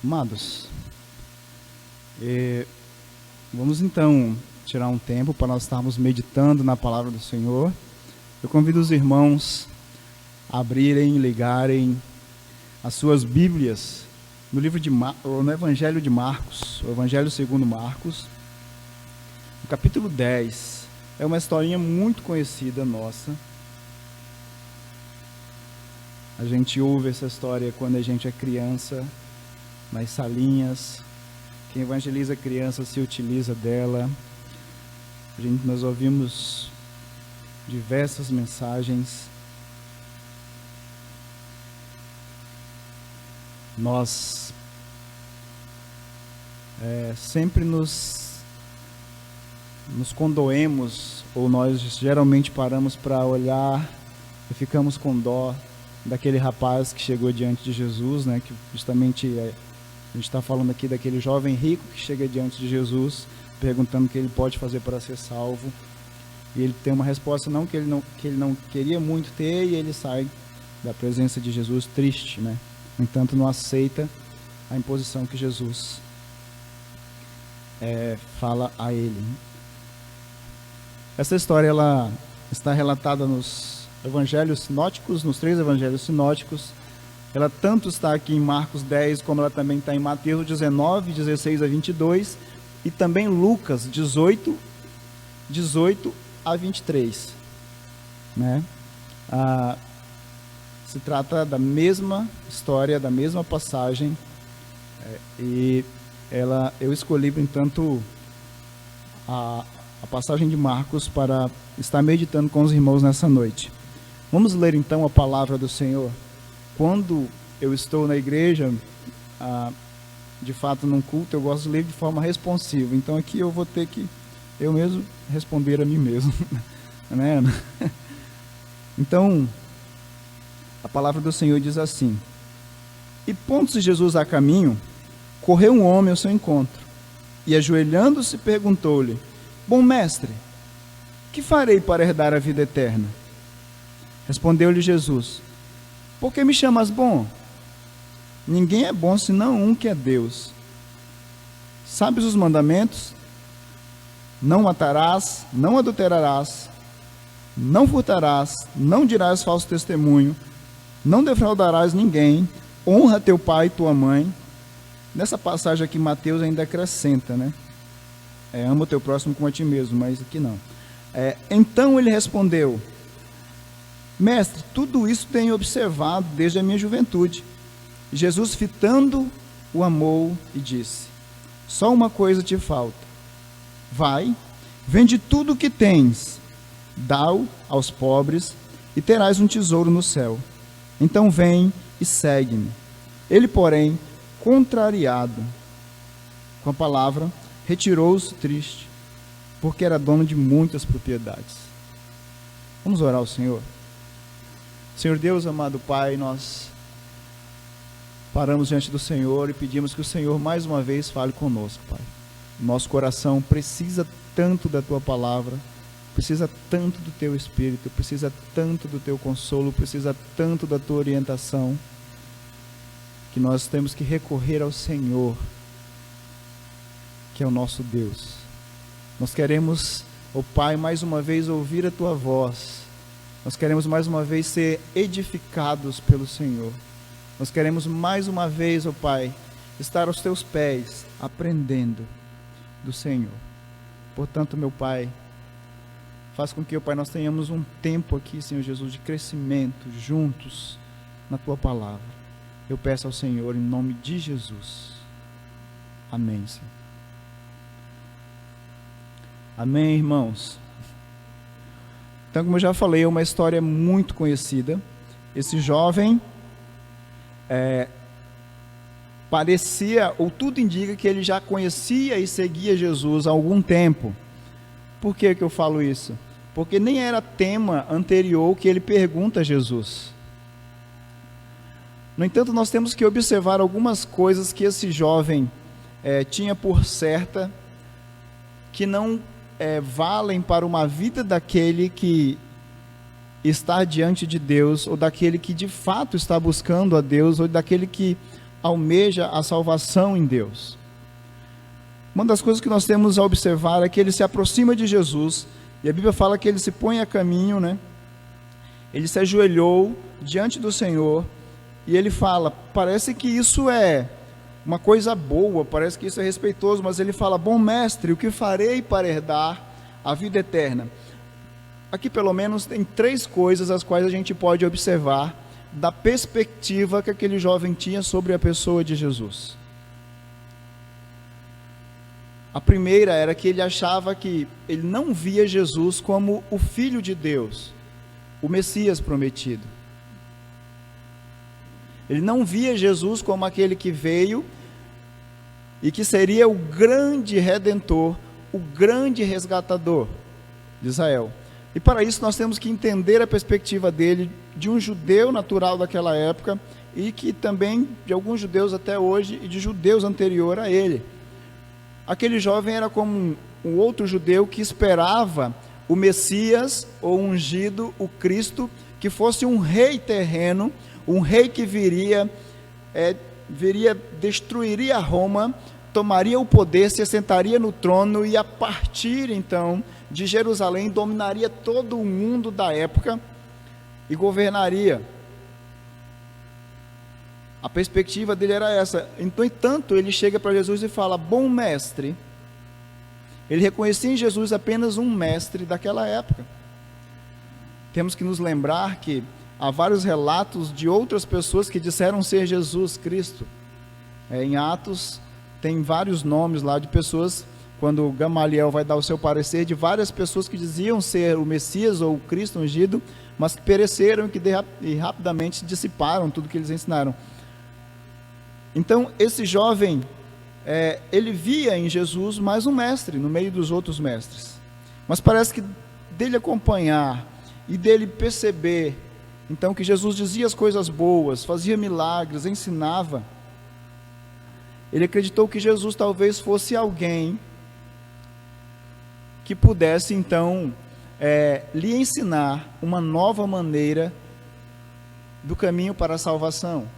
Amados, vamos então tirar um tempo para nós estarmos meditando na palavra do Senhor. Eu convido os irmãos a abrirem, ligarem as suas Bíblias no livro no Evangelho de Marcos, o Evangelho segundo Marcos, no capítulo 10. É uma historinha muito conhecida nossa. A gente ouve essa história quando a gente é criança, nas salinhas. Quem evangeliza criança se utiliza dela. Nós ouvimos diversas mensagens. Nós sempre nos condoemos, ou nós geralmente paramos para olhar e ficamos com dó daquele rapaz que chegou diante de Jesus, né? Que justamente a gente está falando aqui daquele jovem rico que chega diante de Jesus, perguntando o que ele pode fazer para ser salvo. E ele tem uma resposta que ele não queria muito ter, e ele sai da presença de Jesus triste, né? No entanto, não aceita a imposição que Jesus fala a ele. Essa história ela está relatada nos evangelhos sinóticos, nos 3 evangelhos sinóticos. Ela tanto está aqui em Marcos 10, como ela também está em Mateus 19, 16 a 22, e também Lucas 18 a 23. Né? Se trata da mesma história, da mesma passagem, e eu escolhi, portanto, a passagem de Marcos para estar meditando com os irmãos nessa noite. Vamos ler então a palavra do Senhor. Quando eu estou na igreja, de fato num culto, eu gosto de ler de forma responsiva. Então aqui eu vou ter que eu mesmo responder a mim mesmo. Né? Então, a palavra do Senhor diz assim: E pondo-se Jesus a caminho, correu um homem ao seu encontro, e ajoelhando-se perguntou-lhe: Bom mestre, que farei para herdar a vida eterna? Respondeu-lhe Jesus: Por que me chamas bom? Ninguém é bom senão um, que é Deus. Sabes os mandamentos? Não matarás, não adulterarás, não furtarás, não dirás falso testemunho, não defraudarás ninguém, honra teu pai e tua mãe. Nessa passagem aqui, Mateus ainda acrescenta, né? Ama o teu próximo como a ti mesmo, mas aqui não. Então ele respondeu: Mestre, tudo isso tenho observado desde a minha juventude. Jesus, fitando, o amou e disse: Só uma coisa te falta. Vai, vende tudo o que tens, dá-o aos pobres, e terás um tesouro no céu. Então vem e segue-me. Ele, porém, contrariado com a palavra, retirou-se triste, porque era dono de muitas propriedades. Vamos orar ao Senhor. Senhor Deus, amado Pai, nós paramos diante do Senhor e pedimos que o Senhor mais uma vez fale conosco, Pai. Nosso coração precisa tanto da Tua palavra, precisa tanto do Teu Espírito, precisa tanto do Teu consolo, precisa tanto da Tua orientação, que nós temos que recorrer ao Senhor, que é o nosso Deus. Nós queremos, ó Pai, mais uma vez ouvir a Tua voz. Nós queremos mais uma vez ser edificados pelo Senhor. Nós queremos mais uma vez, ó Pai, estar aos Teus pés, aprendendo do Senhor. Portanto, meu Pai, faz com que, ó Pai, nós tenhamos um tempo aqui, Senhor Jesus, de crescimento, juntos, na Tua palavra. Eu peço ao Senhor, em nome de Jesus. Amém, Senhor. Amém, irmãos. Então, como eu já falei, é uma história muito conhecida. Esse jovem parecia, ou tudo indica, que ele já conhecia e seguia Jesus há algum tempo. Por que eu falo isso? Porque nem era tema anterior que ele pergunta a Jesus. No entanto, nós temos que observar algumas coisas que esse jovem tinha por certa, que não valem para uma vida daquele que está diante de Deus, ou daquele que de fato está buscando a Deus, ou daquele que almeja a salvação em Deus. Uma das coisas que nós temos a observar é que ele se aproxima de Jesus, e a Bíblia fala que ele se põe a caminho, né? Ele se ajoelhou diante do Senhor, e ele fala, parece que isso é uma coisa boa, parece que isso é respeitoso, mas ele fala, bom mestre, o que farei para herdar a vida eterna? Aqui pelo menos tem 3 coisas as quais a gente pode observar da perspectiva que aquele jovem tinha sobre a pessoa de Jesus. A primeira era que ele achava que ele não via Jesus como o Filho de Deus, o Messias prometido. Ele não via Jesus como aquele que veio e que seria o grande redentor, o grande resgatador de Israel. E para isso nós temos que entender a perspectiva dele, de um judeu natural daquela época, e que também de alguns judeus até hoje, e de judeus anterior a ele. Aquele jovem era como um outro judeu que esperava o Messias, ou ungido, o Cristo, que fosse um rei terreno, um rei que viria, destruiria Roma, tomaria o poder, se assentaria no trono e a partir então de Jerusalém dominaria todo o mundo da época e governaria. A perspectiva dele era essa. No entanto, ele chega para Jesus e fala, bom mestre. Ele reconhecia em Jesus apenas um mestre daquela época. Temos que nos lembrar que há vários relatos de outras pessoas que disseram ser Jesus Cristo. Em Atos tem vários nomes lá de pessoas, quando Gamaliel vai dar o seu parecer, de várias pessoas que diziam ser o Messias ou o Cristo ungido, mas que pereceram e rapidamente se dissiparam tudo que eles ensinaram. Então esse jovem, ele via em Jesus mais um mestre no meio dos outros mestres, mas parece que dele acompanhar e dele perceber então que Jesus dizia as coisas boas, fazia milagres, ensinava, ele acreditou que Jesus talvez fosse alguém que pudesse então lhe ensinar uma nova maneira do caminho para a salvação.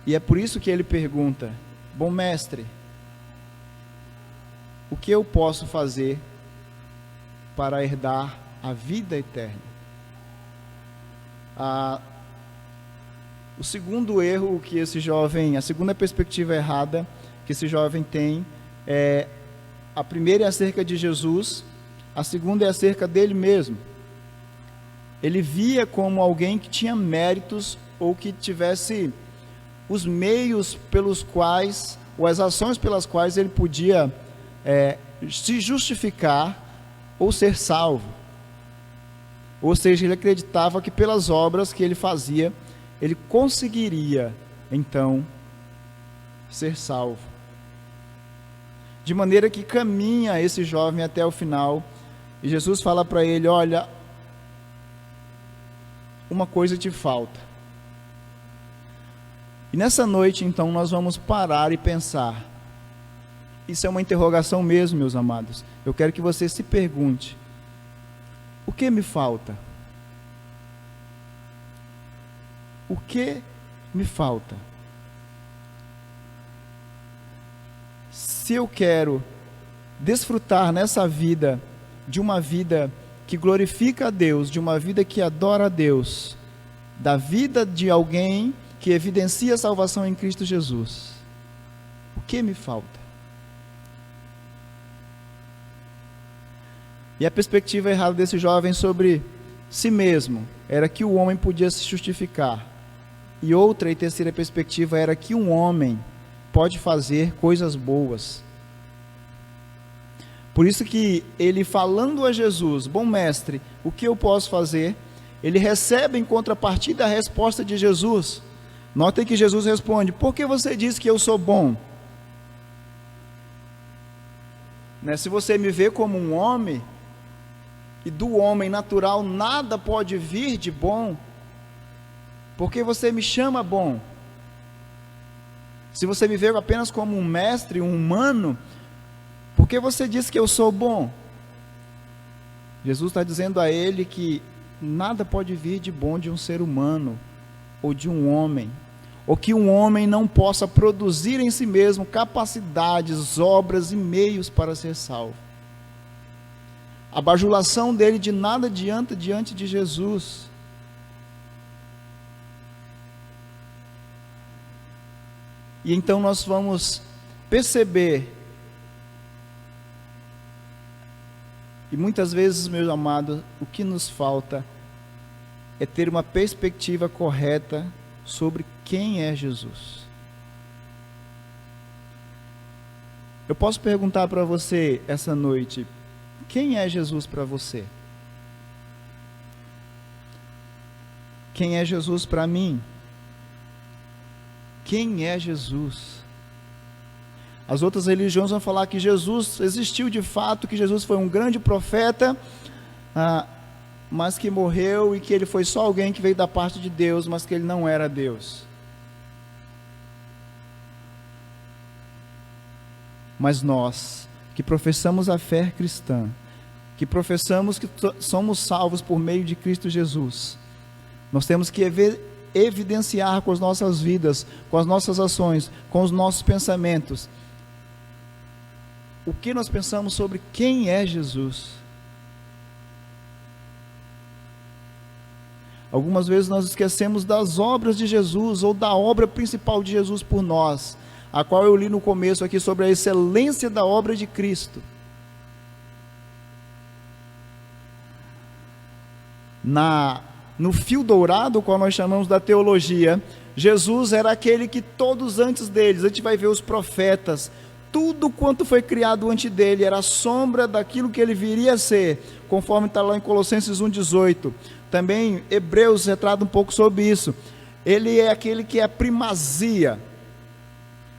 E é por isso que ele pergunta, bom mestre, o que eu posso fazer para herdar a vida eterna? O segundo erro que esse jovem, a segunda perspectiva errada que esse jovem tem, a primeira é acerca de Jesus, a segunda é acerca dele mesmo. Ele via como alguém que tinha méritos ou que tivesse os meios pelos quais, ou as ações pelas quais ele podia se justificar ou ser salvo. Ou seja, ele acreditava que pelas obras que ele fazia, ele conseguiria, então, ser salvo. De maneira que caminha esse jovem até o final, e Jesus fala para ele, olha, uma coisa te falta. E nessa noite, então, nós vamos parar e pensar. Isso é uma interrogação mesmo, meus amados. Eu quero que você se pergunte, o que me falta? O que me falta? Se eu quero desfrutar nessa vida, de uma vida que glorifica a Deus, de uma vida que adora a Deus, da vida de alguém que evidencia a salvação em Cristo Jesus, o que me falta? E a perspectiva errada desse jovem sobre si mesmo era que o homem podia se justificar. E outra e terceira perspectiva era que um homem pode fazer coisas boas. Por isso que ele, falando a Jesus, bom mestre, o que eu posso fazer? Ele recebe em contrapartida a resposta de Jesus. Notem que Jesus responde, por que você diz que eu sou bom? Se você me vê como um homem, e do homem natural nada pode vir de bom, porque você me chama bom? Se você me vê apenas como um mestre, um humano, por que você diz que eu sou bom? Jesus está dizendo a ele que nada pode vir de bom de um ser humano, ou de um homem, ou que um homem não possa produzir em si mesmo capacidades, obras e meios para ser salvo. A bajulação dele de nada adianta diante de Jesus. E então nós vamos perceber, e muitas vezes, meus amados, o que nos falta é ter uma perspectiva correta sobre quem é Jesus. Eu posso perguntar para você essa noite, quem é Jesus para você? Quem é Jesus para mim? Quem é Jesus? As outras religiões vão falar que Jesus existiu de fato, que Jesus foi um grande profeta, mas que morreu e que ele foi só alguém que veio da parte de Deus, mas que ele não era Deus. Mas nós, que professamos a fé cristã, que professamos que somos salvos por meio de Cristo Jesus, nós temos que evidenciar com as nossas vidas, com as nossas ações, com os nossos pensamentos, o que nós pensamos sobre quem é Jesus. Algumas vezes nós esquecemos das obras de Jesus, ou da obra principal de Jesus por nós, a qual eu li no começo aqui sobre a excelência da obra de Cristo. No fio dourado, qual nós chamamos da teologia, Jesus era aquele que todos antes deles, a gente vai ver os profetas, tudo quanto foi criado antes dele, era a sombra daquilo que ele viria a ser, conforme está lá em Colossenses 1,18, também Hebreus retrata um pouco sobre isso, ele é aquele que é a primazia,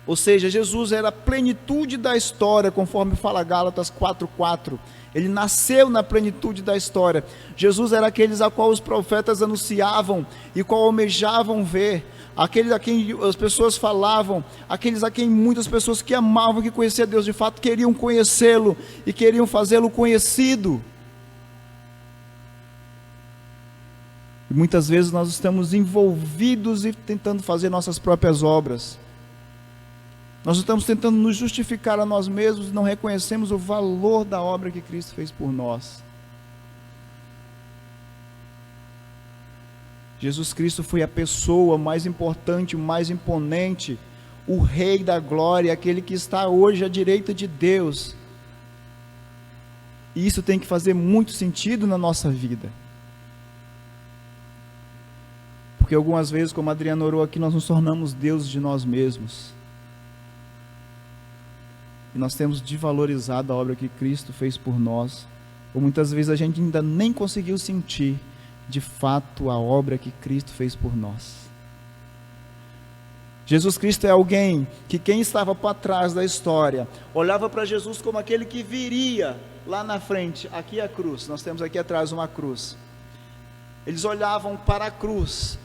ou seja, Jesus era a plenitude da história, conforme fala Gálatas 4,4, ele nasceu na plenitude da história. Jesus era aqueles a qual os profetas anunciavam e qual almejavam ver, aqueles a quem as pessoas falavam, aqueles a quem muitas pessoas que amavam, que conheciam Deus de fato, queriam conhecê-lo e queriam fazê-lo conhecido. E muitas vezes nós estamos envolvidos e tentando fazer nossas próprias obras. Nós estamos tentando nos justificar a nós mesmos e não reconhecemos o valor da obra que Cristo fez por nós. Jesus Cristo foi a pessoa mais importante, mais imponente, o Rei da glória, aquele que está hoje à direita de Deus. E isso tem que fazer muito sentido na nossa vida. Porque algumas vezes, como a Adriana orou aqui, nós nos tornamos deuses de nós mesmos. E nós temos desvalorizado a obra que Cristo fez por nós, ou muitas vezes a gente ainda nem conseguiu sentir de fato a obra que Cristo fez por nós. Jesus Cristo é alguém que quem estava para trás da história, olhava para Jesus como aquele que viria lá na frente, aqui é a cruz, nós temos aqui atrás uma cruz, eles olhavam para a cruz,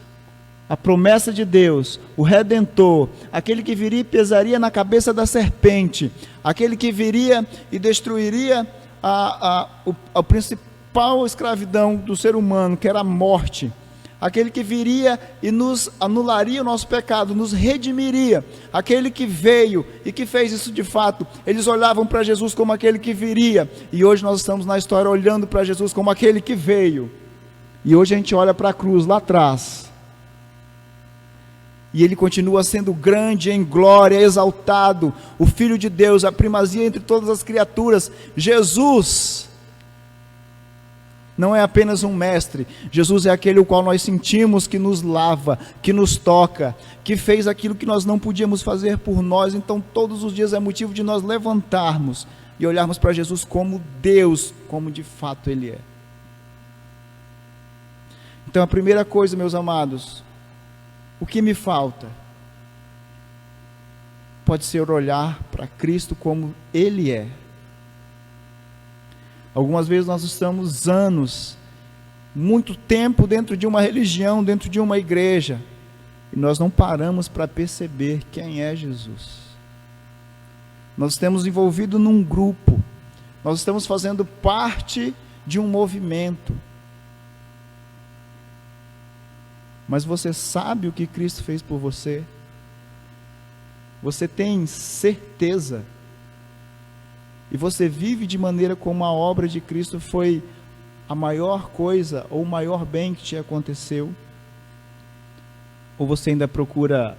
a promessa de Deus, o Redentor, aquele que viria e pesaria na cabeça da serpente, aquele que viria e destruiria a principal escravidão do ser humano, que era a morte, aquele que viria e nos anularia o nosso pecado, nos redimiria, aquele que veio e que fez isso de fato. Eles olhavam para Jesus como aquele que viria, e hoje nós estamos na história olhando para Jesus como aquele que veio, e hoje a gente olha para a cruz lá atrás, e ele continua sendo grande em glória, exaltado, o Filho de Deus, a primazia entre todas as criaturas. Jesus não é apenas um mestre, Jesus é aquele o qual nós sentimos que nos lava, que nos toca, que fez aquilo que nós não podíamos fazer por nós. Então todos os dias é motivo de nós levantarmos e olharmos para Jesus como Deus, como de fato Ele é. Então a primeira coisa, meus amados, o que me falta? Pode ser olhar para Cristo como Ele é. Algumas vezes nós estamos anos, muito tempo dentro de uma religião, dentro de uma igreja, e nós não paramos para perceber quem é Jesus. Nós estamos envolvidos num grupo, nós estamos fazendo parte de um movimento. Mas você sabe o que Cristo fez por você? Você tem certeza? E você vive de maneira como a obra de Cristo foi a maior coisa ou o maior bem que te aconteceu? Ou você ainda procura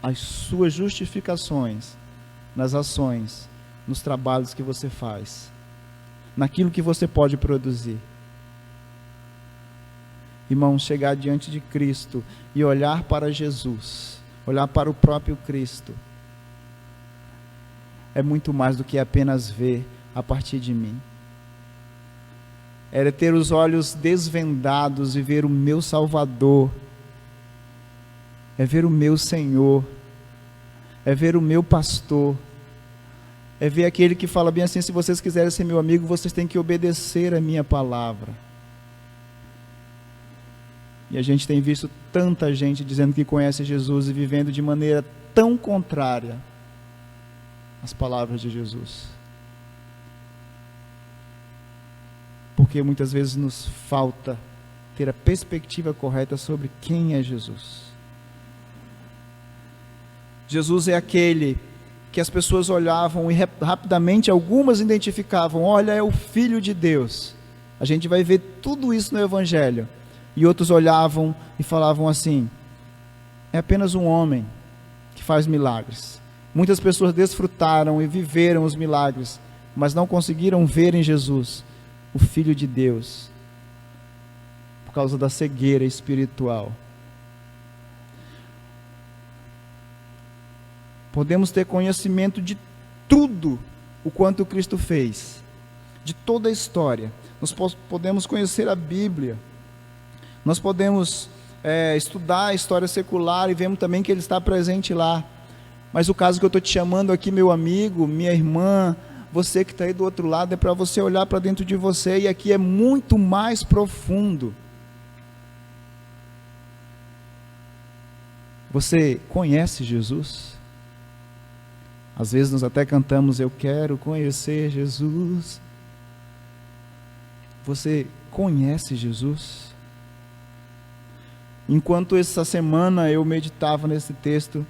as suas justificações nas ações, nos trabalhos que você faz, naquilo que você pode produzir? Irmãos, chegar diante de Cristo e olhar para Jesus, olhar para o próprio Cristo, é muito mais do que apenas ver a partir de mim. É ter os olhos desvendados e ver o meu Salvador, é ver o meu Senhor, é ver o meu pastor, é ver aquele que fala bem assim: se vocês quiserem ser meu amigo, vocês têm que obedecer a minha palavra. E a gente tem visto tanta gente dizendo que conhece Jesus e vivendo de maneira tão contrária às palavras de Jesus. Porque muitas vezes nos falta ter a perspectiva correta sobre quem é Jesus. Jesus é aquele que as pessoas olhavam e rapidamente algumas identificavam: olha, é o Filho de Deus. A gente vai ver tudo isso no Evangelho. E outros olhavam e falavam assim: é apenas um homem que faz milagres. Muitas pessoas desfrutaram e viveram os milagres, mas não conseguiram ver em Jesus o Filho de Deus, por causa da cegueira espiritual. Podemos ter conhecimento de tudo o quanto Cristo fez, de toda a história. Nós podemos conhecer a Bíblia. Nós podemos estudar a história secular e vemos também que Ele está presente lá. Mas o caso que eu estou te chamando aqui, meu amigo, minha irmã, você que está aí do outro lado, é para você olhar para dentro de você, e aqui é muito mais profundo. Você conhece Jesus? Às vezes nós até cantamos: eu quero conhecer Jesus. Você conhece Jesus? Enquanto essa semana eu meditava nesse texto,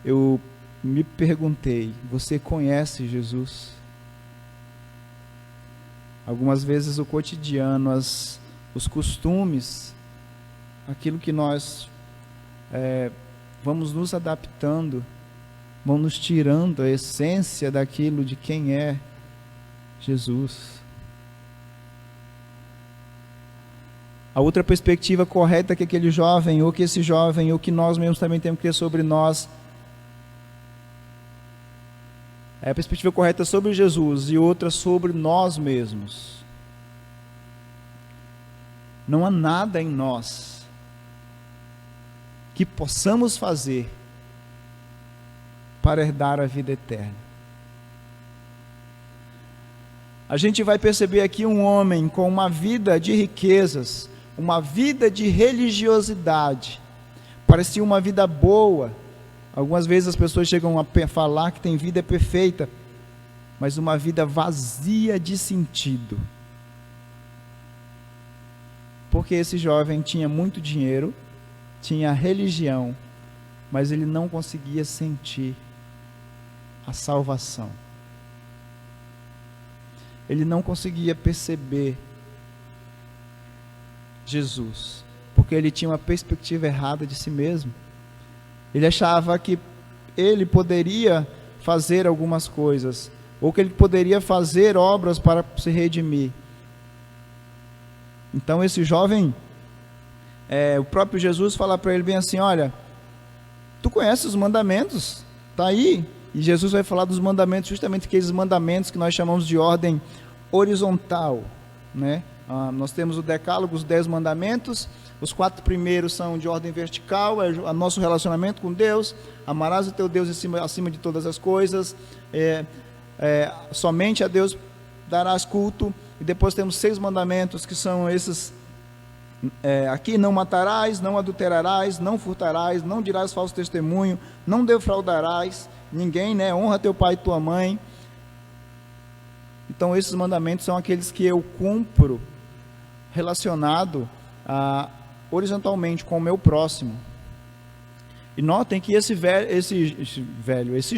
eu me perguntei: você conhece Jesus? Algumas vezes o cotidiano, os costumes, aquilo que nós vamos nos adaptando, vão nos tirando a essência daquilo de quem é Jesus. A outra perspectiva correta que aquele jovem, ou que esse jovem, ou que nós mesmos também temos que ter sobre nós, é a perspectiva correta sobre Jesus e outra sobre nós mesmos. Não há nada em nós que possamos fazer para herdar a vida eterna. A gente vai perceber aqui um homem com uma vida de riquezas, uma vida de religiosidade, parecia uma vida boa. Algumas vezes as pessoas chegam a falar que tem vida perfeita, mas uma vida vazia de sentido. Porque esse jovem tinha muito dinheiro, tinha religião, mas ele não conseguia sentir a salvação. Ele não conseguia perceber Jesus, porque ele tinha uma perspectiva errada de si mesmo. Ele achava que ele poderia fazer algumas coisas, ou que ele poderia fazer obras para se redimir. Então esse jovem, o próprio Jesus fala para ele bem assim: olha, tu conheces os mandamentos, está aí. E Jesus vai falar dos mandamentos, justamente aqueles mandamentos que nós chamamos de ordem horizontal, né? Nós temos o decálogo, os 10 mandamentos. Os 4 primeiros são de ordem vertical, é o nosso relacionamento com Deus: amarás o teu Deus acima de todas as coisas, somente a Deus darás culto. E depois temos 6 mandamentos, que são esses aqui: não matarás, não adulterarás, não furtarás, não dirás falso testemunho, não defraudarás ninguém, né? Honra teu pai e tua mãe. Então esses mandamentos são aqueles que eu cumpro relacionado horizontalmente com o meu próximo. E notem que esse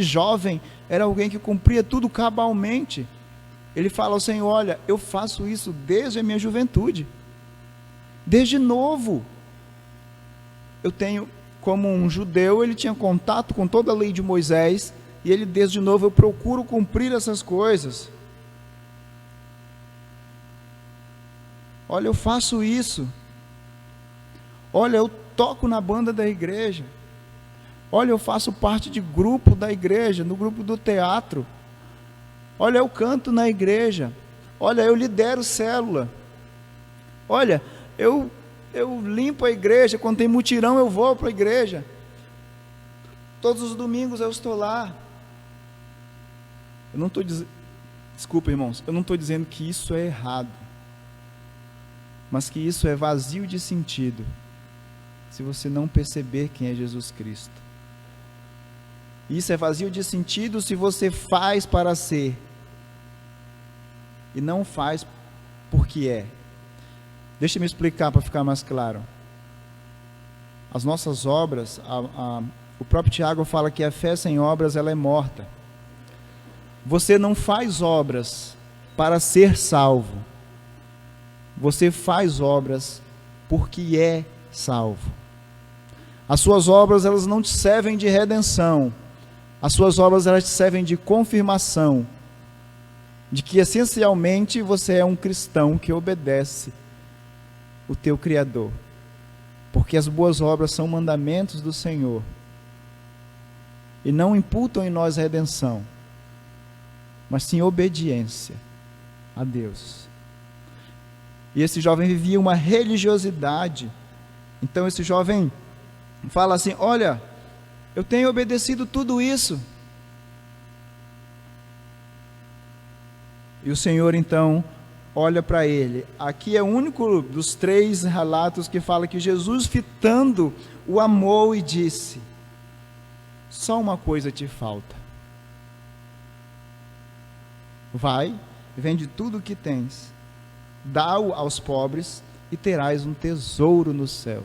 jovem era alguém que cumpria tudo cabalmente. Ele fala ao Senhor: olha, eu faço isso desde a minha juventude, desde novo. Eu tenho, como um judeu, ele tinha contato com toda a lei de Moisés, e ele desde novo, eu procuro cumprir essas coisas. Olha, eu faço isso. Olha, eu toco na banda da igreja. Olha, eu faço parte de grupo da igreja, no grupo do teatro. Olha, eu canto na igreja. Olha, eu lidero célula. Olha, eu limpo a igreja. Quando tem mutirão, eu vou para a igreja. Todos os domingos eu estou lá. Eu não estou dizendo, desculpa, irmãos, eu não estou dizendo que isso é errado, mas que isso é vazio de sentido, se você não perceber quem é Jesus Cristo. Isso é vazio de sentido se você faz para ser, e não faz porque é. Deixa eu me explicar para ficar mais claro. As nossas obras, o próprio Tiago fala que a fé sem obras, ela é morta. Você não faz obras para ser salvo. Você faz obras porque é salvo. As suas obras, elas não te servem de redenção. As suas obras, elas te servem de confirmação de que essencialmente você é um cristão que obedece o teu Criador. Porque as boas obras são mandamentos do Senhor e não imputam em nós redenção, mas sim obediência a Deus. E esse jovem vivia uma religiosidade. Então esse jovem fala assim: olha, eu tenho obedecido tudo isso. E o Senhor então olha para ele. Aqui é o único dos 3 relatos que fala que Jesus, fitando, o amou e disse: só uma coisa te falta. Vai, vende tudo o que tens, dá-o aos pobres e terás um tesouro no céu.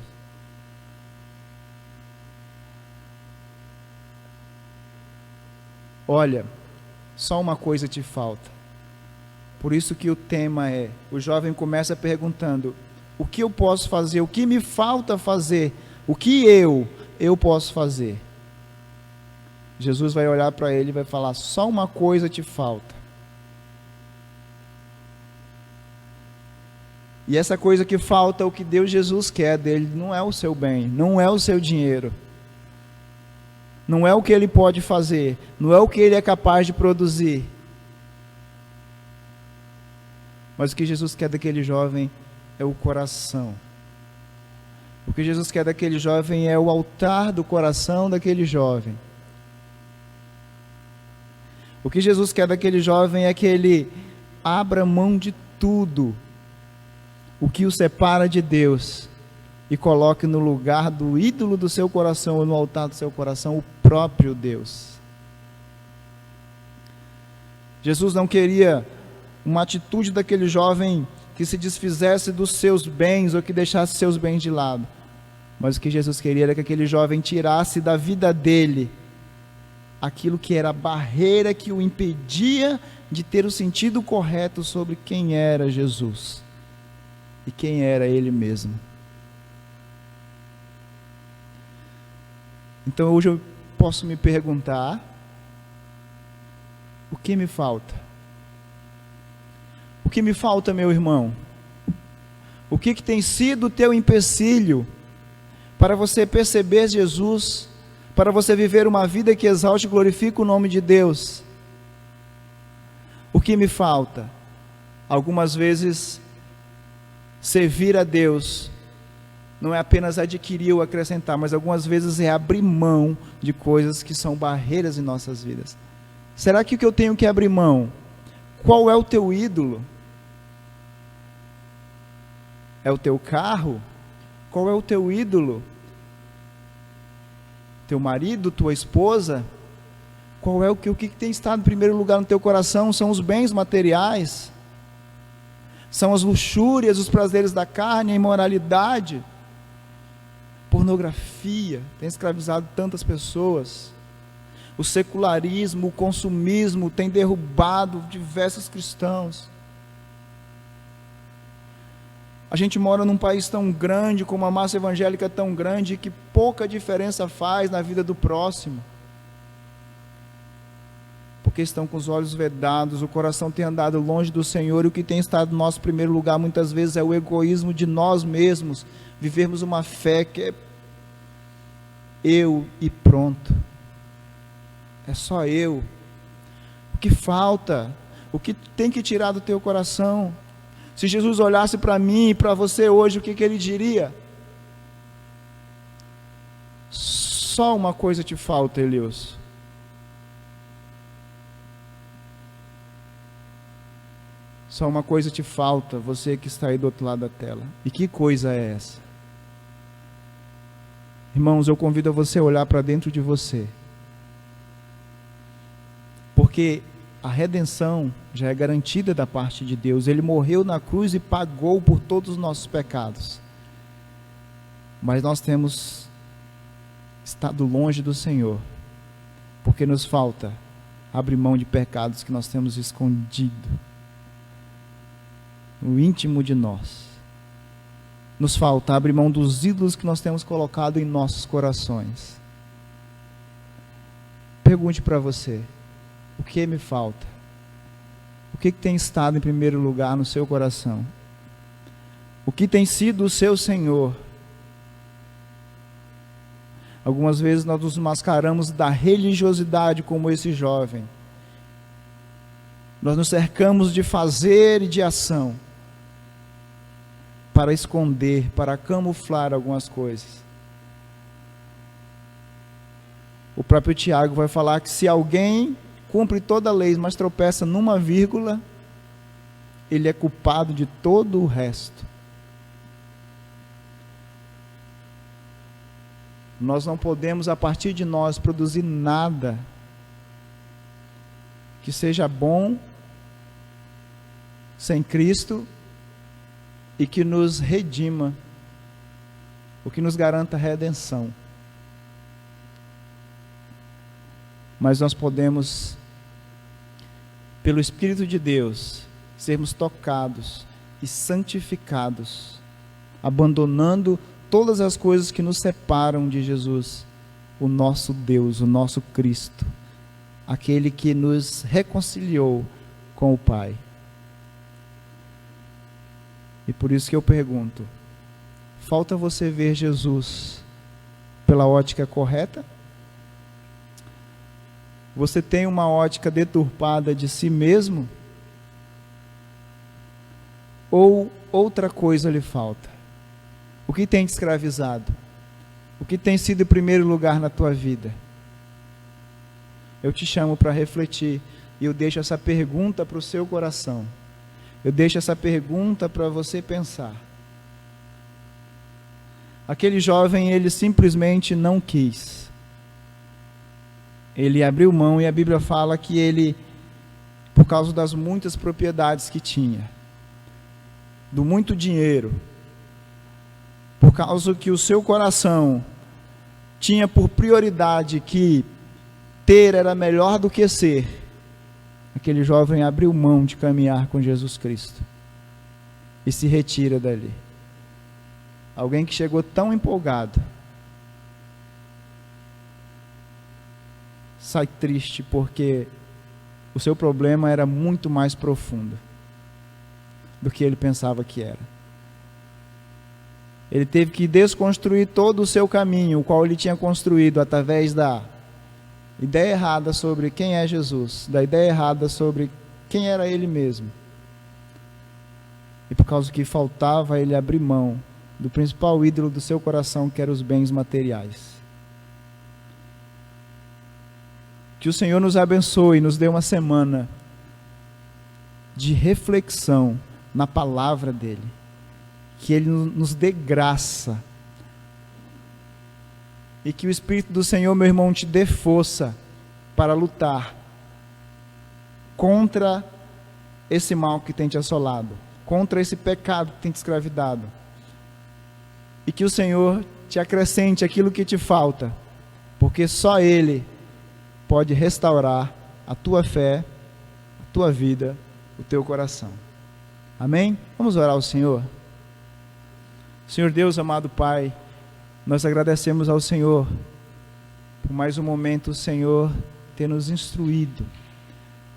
Olha, só uma coisa te falta. Por isso que o tema é, o jovem começa perguntando: o que eu posso fazer? O que me falta fazer? O que eu posso fazer? Jesus vai olhar para ele e vai falar: só uma coisa te falta. E essa coisa que falta, o que Deus Jesus quer dele, não é o seu bem, não é o seu dinheiro, não é o que ele pode fazer, não é o que ele é capaz de produzir. Mas o que Jesus quer daquele jovem é o coração. O que Jesus quer daquele jovem é o altar do coração daquele jovem. O que Jesus quer daquele jovem é que ele abra mão de tudo o que o separa de Deus e coloque no lugar do ídolo do seu coração, ou no altar do seu coração, o próprio Deus. Jesus não queria uma atitude daquele jovem que se desfizesse dos seus bens ou que deixasse seus bens de lado, mas o que Jesus queria era que aquele jovem tirasse da vida dele aquilo que era a barreira que o impedia de ter o sentido correto sobre quem era Jesus e quem era ele mesmo. Então hoje eu posso me perguntar: o que me falta? O que me falta, meu irmão? O que tem sido o teu empecilho para você perceber Jesus, para você viver uma vida que exalte e glorifique o nome de Deus? O que me falta? Algumas vezes, servir a Deus não é apenas adquirir ou acrescentar, mas algumas vezes é abrir mão de coisas que são barreiras em nossas vidas. Será que o que eu tenho que abrir mão? Qual é o teu ídolo? É o teu carro? Qual é o teu ídolo? Teu marido, tua esposa? Qual é o que tem estado em primeiro lugar no teu coração? São os bens materiais? São as luxúrias, os prazeres da carne, a imoralidade? pornografia tem escravizado tantas pessoas. O secularismo, o consumismo tem derrubado diversos cristãos. A gente mora num país tão grande, com uma massa evangélica tão grande, que pouca diferença faz na vida do próximo. Porque estão com os olhos vedados, o coração tem andado longe do Senhor, e o que tem estado no nosso primeiro lugar muitas vezes é o egoísmo de nós mesmos, vivermos uma fé que é eu e pronto. É só eu. O que falta? O que tem que tirar do teu coração? Se Jesus olhasse para mim e para você hoje, o que ele diria? Só uma coisa te falta, Elius. Só uma coisa te falta, você que está aí do outro lado da tela. E que coisa é essa? Irmãos, eu convido a você a olhar para dentro de você. Porque a redenção já é garantida da parte de Deus. Ele morreu na cruz e pagou por todos os nossos pecados. Mas nós temos estado longe do Senhor, porque nos falta abrir mão de pecados que nós temos escondido no íntimo de nós. Nos falta abrir mão dos ídolos que nós temos colocado em nossos corações. Pergunte para você: o que me falta? O que tem estado em primeiro lugar no seu coração? O que tem sido o seu Senhor? Algumas vezes nós nos mascaramos da religiosidade como esse jovem. Nós nos cercamos de fazer e de ação para esconder, para camuflar algumas coisas. O próprio Tiago vai falar que se alguém cumpre toda a lei, mas tropeça numa vírgula, ele é culpado de todo o resto. Nós não podemos, a partir de nós, produzir nada que seja bom sem Cristo e que nos redima, o que nos garanta a redenção. Mas nós podemos, pelo Espírito de Deus, sermos tocados e santificados, abandonando todas as coisas que nos separam de Jesus, o nosso Deus, o nosso Cristo, aquele que nos reconciliou com o Pai. E por isso que eu pergunto: falta você ver Jesus pela ótica correta? Você tem uma ótica deturpada de si mesmo? Ou outra coisa lhe falta? O que tem te escravizado? O que tem sido em primeiro lugar na tua vida? Eu te chamo para refletir, e eu deixo essa pergunta para o seu coração. Eu deixo essa pergunta para você pensar. Aquele jovem, ele simplesmente não quis. Ele abriu mão, e a Bíblia fala que ele, por causa das muitas propriedades que tinha, do muito dinheiro, por causa que o seu coração tinha por prioridade que ter era melhor do que ser, aquele jovem abriu mão de caminhar com Jesus Cristo e se retira dali. Alguém que chegou tão empolgado sai triste porque o seu problema era muito mais profundo do que ele pensava que era. Ele teve que desconstruir todo o seu caminho, o qual ele tinha construído através da ideia errada sobre quem é Jesus, da ideia errada sobre quem era ele mesmo. E por causa que faltava ele abrir mão do principal ídolo do seu coração, que eram os bens materiais. Que o Senhor nos abençoe e nos dê uma semana de reflexão na palavra dEle. Que Ele nos dê graça. E que o Espírito do Senhor, meu irmão, te dê força para lutar contra esse mal que tem te assolado, contra esse pecado que tem te escravidado. E que o Senhor te acrescente aquilo que te falta, porque só Ele pode restaurar a tua fé, a tua vida, o teu coração. Amém? Vamos orar ao Senhor. Senhor Deus, amado Pai, nós agradecemos ao Senhor por mais um momento o Senhor ter nos instruído.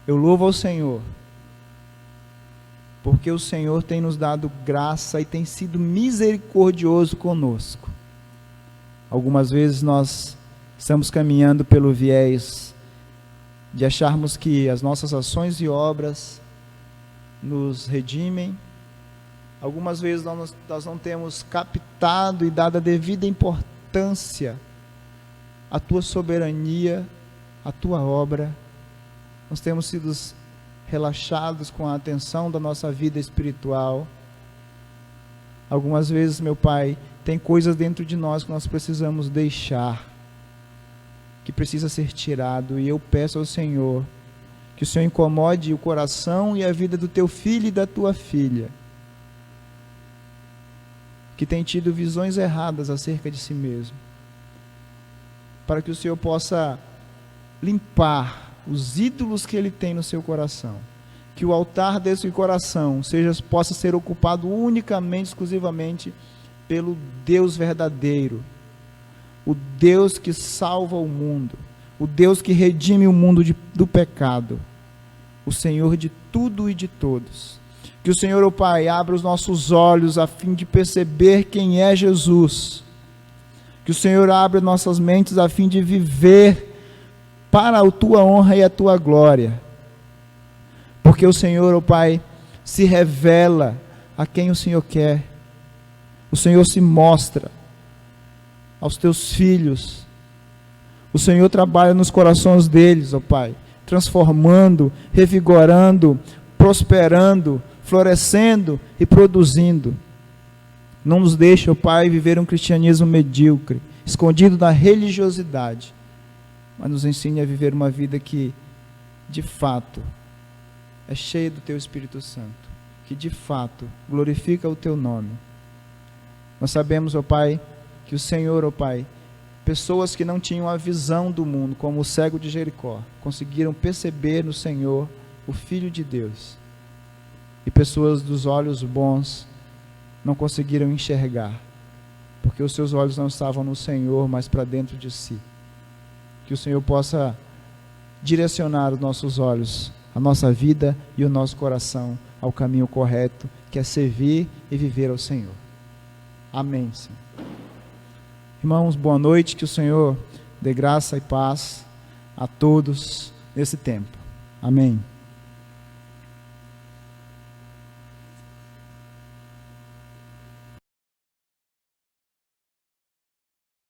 Eu louvo ao Senhor, porque o Senhor tem nos dado graça e tem sido misericordioso conosco. Algumas vezes nós estamos caminhando pelo viés de acharmos que as nossas ações e obras nos redimem. Algumas vezes nós não temos captado e dado a devida importância à tua soberania, à tua obra. Nós temos sido relaxados com a atenção da nossa vida espiritual. Algumas vezes, meu Pai, tem coisas dentro de nós que nós precisamos deixar, que precisa ser tirado, e eu peço ao Senhor que o Senhor incomode o coração e a vida do teu filho e da tua filha, que tem tido visões erradas acerca de si mesmo, para que o Senhor possa limpar os ídolos que ele tem no seu coração, que o altar desse coração possa ser ocupado unicamente, exclusivamente pelo Deus verdadeiro, o Deus que salva o mundo, o Deus que redime o mundo do pecado, o Senhor de tudo e de todos. Que o Senhor, ó Pai, abra os nossos olhos a fim de perceber quem é Jesus. Que o Senhor abra nossas mentes a fim de viver para a tua honra e a tua glória. Porque o Senhor, ó Pai, se revela a quem o Senhor quer. O Senhor se mostra aos teus filhos. O Senhor trabalha nos corações deles, ó Pai, transformando, revigorando, prosperando, florescendo e produzindo. Não nos deixe, ó Pai, viver um cristianismo medíocre, escondido na religiosidade, mas nos ensine a viver uma vida que, de fato, é cheia do Teu Espírito Santo, que, de fato, glorifica o Teu nome. Nós sabemos, ó Pai, que o Senhor, ó Pai, pessoas que não tinham a visão do mundo, como o cego de Jericó, conseguiram perceber no Senhor o Filho de Deus. E pessoas dos olhos bons não conseguiram enxergar, porque os seus olhos não estavam no Senhor, mas para dentro de si. Que o Senhor possa direcionar os nossos olhos, a nossa vida e o nosso coração ao caminho correto, que é servir e viver ao Senhor. Amém, Senhor. Irmãos, boa noite, que o Senhor dê graça e paz a todos nesse tempo. Amém.